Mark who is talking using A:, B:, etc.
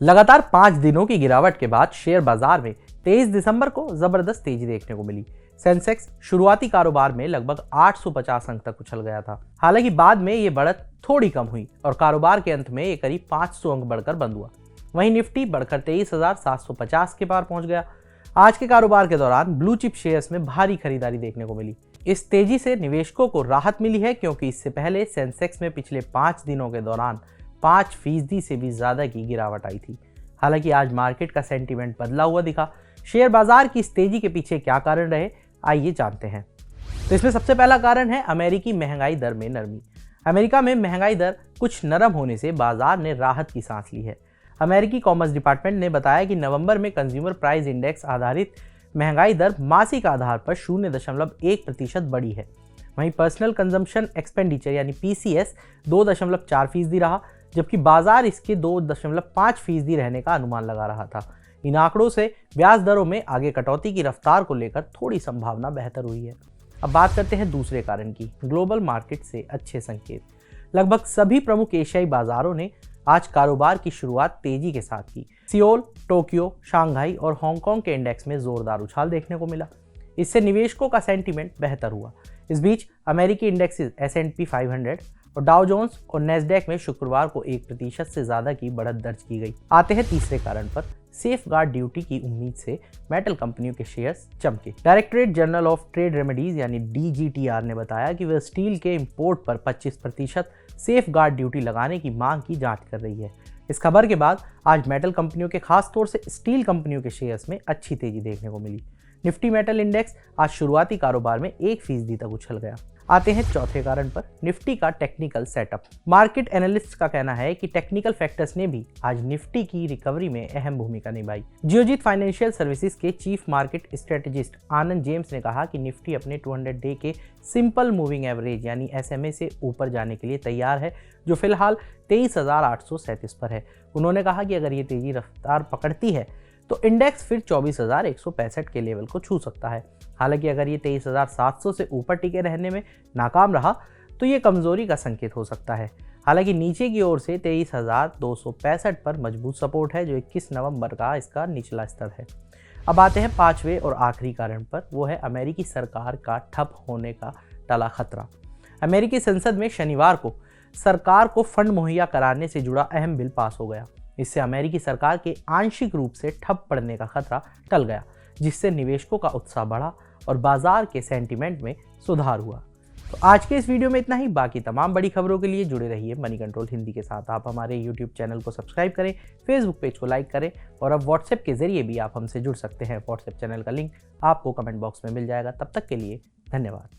A: लगातार 5 दिनों की गिरावट के बाद शेयर बाजार में 23 दिसंबर को जबरदस्त तेजी देखने को मिली। सेंसेक्स शुरुआती कारोबार में लगभग 850 अंक तक उछल गया था। हालांकि बाद में ये बढ़त थोड़ी कम हुई और कारोबार के अंत में ये करीब 500 अंक बढ़कर बंद हुआ। वहीं निफ्टी बढ़कर 23,750 के पार पहुंच गया। आज के कारोबार के दौरान ब्लू चिप शेयर्स में भारी खरीदारी देखने को मिली। इस तेजी से निवेशकों को राहत मिली है क्योंकि इससे पहले सेंसेक्स में पिछले 5 दिनों के दौरान 5% से भी ज्यादा की गिरावट आई थी। हालांकि आज मार्केट का सेंटीमेंट बदला हुआ दिखा। शेयर बाजार की इस तेजी के पीछे क्या कारण रहे, आइए जानते हैं। तो इसमें सबसे पहला कारण है अमेरिकी महंगाई दर में नरमी। अमेरिका में महंगाई दर कुछ नरम होने से बाजार ने राहत की सांस ली है। अमेरिकी कॉमर्स डिपार्टमेंट ने बताया कि नवंबर में कंज्यूमर प्राइस इंडेक्स आधारित महंगाई दर मासिक आधार पर 0.1% बढ़ी है। वहीं पर्सनल कंजम्पशन एक्सपेंडिचर यानी पीसीएस 2.4% रहा, जबकि बाजार इसके 2.5% रहने का अनुमान लगा रहा था। इन आंकड़ों से ब्याज दरों में आगे कटौती की रफ्तार को लेकर थोड़ी संभावना बेहतर हुई है। अब बात करते हैं दूसरे कारण की, ग्लोबल मार्केट से अच्छे संकेत। लगभग सभी प्रमुख एशियाई बाजारों ने आज कारोबार की शुरुआत तेजी के साथ की। सियोल, टोक्यो, शांघाई और हांगकांग के इंडेक्स में जोरदार उछाल देखने को मिला। इससे निवेशकों का सेंटीमेंट बेहतर हुआ। इस बीच अमेरिकी इंडेक्सेस S&P 500 और डाउ जोन्स और नेस्डैक में शुक्रवार को 1% से ज्यादा की बढ़त दर्ज की गई। आते हैं तीसरे कारण पर। सेफ गार्ड ड्यूटी की उम्मीद से मेटल कंपनियों के शेयर्स चमके। Directorate general of trade remedies यानी DGTR ने बताया कि वह स्टील के इंपोर्ट पर 25% सेफ गार्ड ड्यूटी लगाने की मांग की जांच कर रही है। इस खबर के बाद आज मेटल कंपनियों के, खास तौर से स्टील कंपनियों के शेयर्स में अच्छी तेजी देखने को मिली। निफ्टी मेटल इंडेक्स आज शुरुआती कारोबार में 1% तक उछल गया। आते हैं चौथे कारण पर, निफ्टी का टेक्निकल सेटअप। मार्केट एनालिस्ट का कहना है कि टेक्निकल फैक्टर्स ने भी आज निफ्टी की रिकवरी में अहम भूमिका निभाई। जियोजीत फाइनेंशियल सर्विसेज के चीफ मार्केट स्ट्रेटेजिस्ट आनंद जेम्स ने कहा कि निफ्टी अपने 200 डे के सिंपल मूविंग एवरेज यानी SMA से ऊपर जाने के लिए तैयार है, जो फिलहाल 23,837 पर है। उन्होंने कहा कि अगर ये तेजी रफ्तार पकड़ती है तो इंडेक्स फिर 24,165 के लेवल को छू सकता है। हालांकि अगर ये 23,700 से ऊपर टिके रहने में नाकाम रहा तो ये कमजोरी का संकेत हो सकता है। हालांकि नीचे की ओर से 23,265 पर मजबूत सपोर्ट है, जो 21 नवंबर का इसका निचला स्तर है। अब आते हैं पांचवें और आखिरी कारण पर, वो है अमेरिकी सरकार का ठप होने का टला खतरा। अमेरिकी संसद में शनिवार को सरकार को फंड मुहैया कराने से जुड़ा अहम बिल पास हो गया। इससे अमेरिकी सरकार के आंशिक रूप से ठप पड़ने का खतरा टल गया, जिससे निवेशकों का उत्साह बढ़ा और बाजार के सेंटीमेंट में सुधार हुआ। तो आज के इस वीडियो में इतना ही। बाकी तमाम बड़ी खबरों के लिए जुड़े रहिए मनी कंट्रोल हिंदी के साथ। आप हमारे YouTube चैनल को सब्सक्राइब करें, फेसबुक पेज को लाइक करें और अब व्हाट्सएप के जरिए भी आप हमसे जुड़ सकते हैं। व्हाट्सएप चैनल का लिंक आपको कमेंट बॉक्स में मिल जाएगा। तब तक के लिए धन्यवाद।